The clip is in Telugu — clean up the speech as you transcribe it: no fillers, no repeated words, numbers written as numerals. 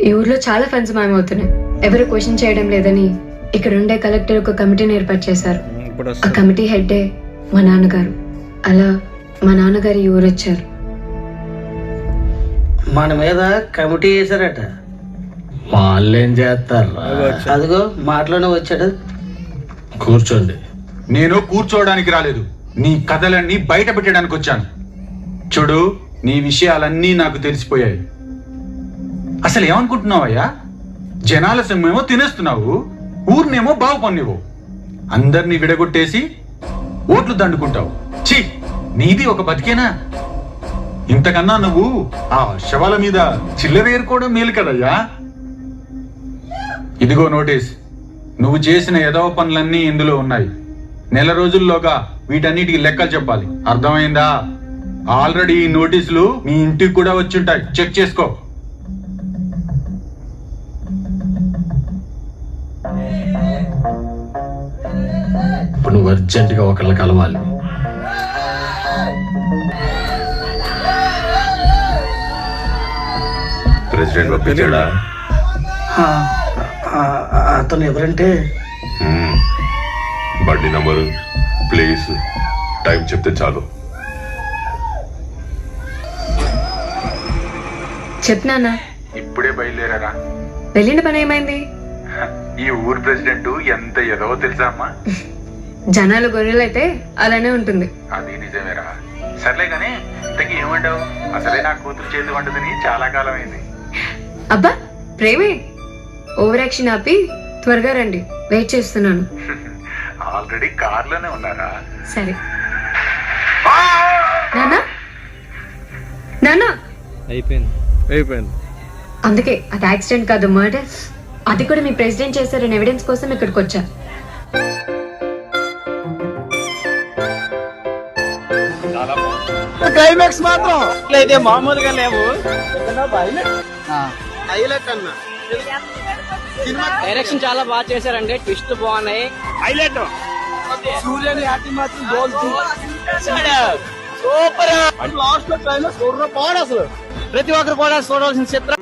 ఈ ఊర్లో చాలా ఫండ్స్ మాయమవుతున్నాయి. ఎవరు క్వశ్చన్ చేయడం లేదని ఇక్కడ ఉండే కలెక్టర్ ఒక కమిటీని ఏర్పాటు చేశారు. ఆ కమిటీ హెడ్డే మా నాన్నగారు. అలా మా నాన్నగారు ఈ ఊరు వచ్చారు. మన మీద కమిటీ వేశారట. వాళ్ళేం చేస్తారు? అదిగో మాటలోనే వచ్చాడు. కూర్చోండి. నేను కూర్చోవడానికి రాలేదు, నీ కథలన్నీ బయట పెట్టడానికి వచ్చాను. చూడు, నీ విషయాలన్నీ నాకు తెలిసిపోయాయి. అసలు ఏమనుకుంటున్నావయ్యా? జనాల సొమ్మేమో తినేస్తున్నావు, ఊరినేమో బాగుపడినివ్వు. అందరినీ విడగొట్టేసి ఓట్లు దండుకుంటావు. ఛీ, నీది ఒక బతికేనా? ఇంతకన్నా నువ్వు ఆ శవాల మీద చిల్లరేరుకోవడం మేలు కదయ్యా. ఇదిగో నోటీస్. నువ్వు చేసిన ఎదవ పనులన్నీ ఇందులో ఉన్నాయి. నెల రోజుల్లోగా వీటన్నిటికి లెక్కలు చెప్పాలి. అర్థమైందా? ఆల్రెడీ ఈ నోటీసులు మీ ఇంటికి కూడా వచ్చుంటాయి, చెక్ చేసుకో. ఇప్పుడు నువ్వు అర్జెంటుగా ఒకళ్ళని కలవాలి. ప్రెసిడెంట్ పంపించాడా? అతను ఎవరంటే? బండి నంబరు, ప్లేస్, టైం చెప్తే చాలు. చెప్పినానా? ఇప్పుడే బయలుదేరారా? వెళ్ళిన పని ఏమైంది? ఈ ఊరు ప్రెసిడెంట్ ఎంత ఎదవో తెలుసా అమ్మా? జనాలు గొర్రెలైతే అలానే ఉంటుంది. అది నిజమేరా. సర్లే కానీ ఇంతకీ ఏమంటావు? అసలే నా కూతురు చేతి వంటదని చాలా కాలం అయింది. అబ్బా ప్రేమే, ఓవర్ యాక్షన్ ఆపి త్వరగా రండి, వెయిట్ చేస్తున్నాను. ఆల్రెడీ కార్లోనే ఉన్నారా? సరే. నానా నానా, అయిపోయింది. అందుకే అది యాక్సిడెంట్ కాదు, మర్డర్. అది కూడా మీ ప్రెసిడెంట్ చేశారని ఎవిడెన్స్ కోసం ఇక్కడికి వచ్చా. క్లైమాక్స్ మాత్రం అయితే మామూలుగా లేవు. హైలైట్ అన్న, డైరెక్షన్ చాలా బాగా చేశారండి, ట్విస్ట్ బాగున్నాయి. హైలైట్ సూర్యని యాక్టింగ్ మాత్రం గోల్ సూపర్. లాస్ట్ లో క్లైమాక్స్ బాగుంది అసలు. ప్రతి ఒక్కరు కూడా చూడవలసిన చిత్రం.